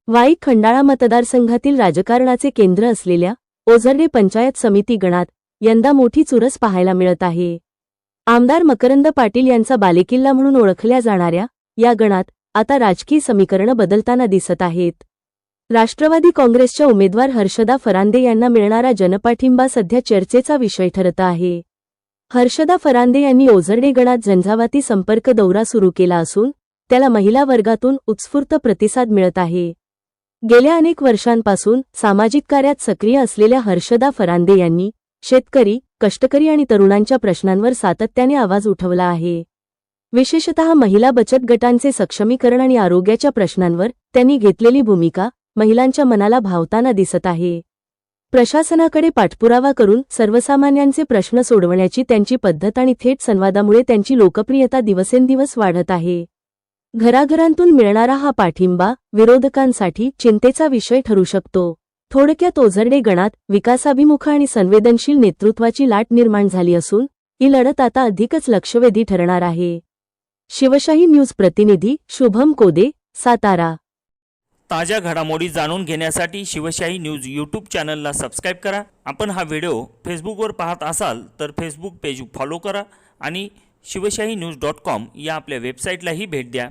वाई खंडाळा मतदारसंघातील राजकारणाचे केंद्र असलेल्या ओझरडे पंचायत समिती गणात यंदा मोठी चुरस पाहायला मिळत आहे। आमदार मकरंद पाटील यांचा बालेकिल्ला म्हणून ओळखल्या जाणाऱ्या या गणात आता राजकीय समीकरणं बदलताना दिसत आहेत। राष्ट्रवादी काँग्रेसच्या उमेदवार हर्षदा फरांदे यांना मिळणारा जनपाठिंबा सध्या चर्चेचा विषय ठरत आहे। हर्षदा फरांदे यांनी ओझरडे गणात झंझावाती संपर्क दौरा सुरू केला असून त्याला महिला वर्गातून उत्स्फूर्त प्रतिसाद मिळत आहे। गेल्या अनेक वर्षांपासून सामाजिक कार्यात सक्रिय असलेल्या हर्षदा फरांदे यांनी शेतकरी, कष्टकरी आणि तरुणांच्या प्रश्नांवर सातत्याने आवाज उठवला आहे। विशेषतः महिला बचत गटांचे सक्षमीकरण आणि आरोग्याच्या प्रश्नांवर त्यांनी घेतलेली भूमिका महिलांच्या मनाला भावताना दिसत आहे। प्रशासनाकडे पाठपुरावा करून सर्वसामान्यांचे प्रश्न सोडवण्याची त्यांची पद्धत आणि थेट संवादामुळे त्यांची लोकप्रियता दिवसेंदिवस वाढत आहे। घराघरांतून मिळणारा हा पाठिंबा विरोधकांसाठी चिंतेचा विषय ठरू शकतो। थोडक्यात ओझरडे गणात विकासाभिमुख आणि संवेदनशील नेतृत्वाची लाट निर्माण झाली असून ही लढत आता अधिकच लक्षवेधी ठरणार आहे। शिवशाही न्यूज प्रतिनिधी शुभम कोदे, सातारा। ताज्या घडामोडी जाणून घेण्यासाठी शिवशाही न्यूज यूट्यूब चॅनलला सबस्क्राईब करा। आपण हा व्हिडिओ फेसबुकवर पाहत असाल तर फेसबुक पेज फॉलो करा आणि शिवशाही न्यूज.com या आपल्या वेबसाईटलाही भेट द्या।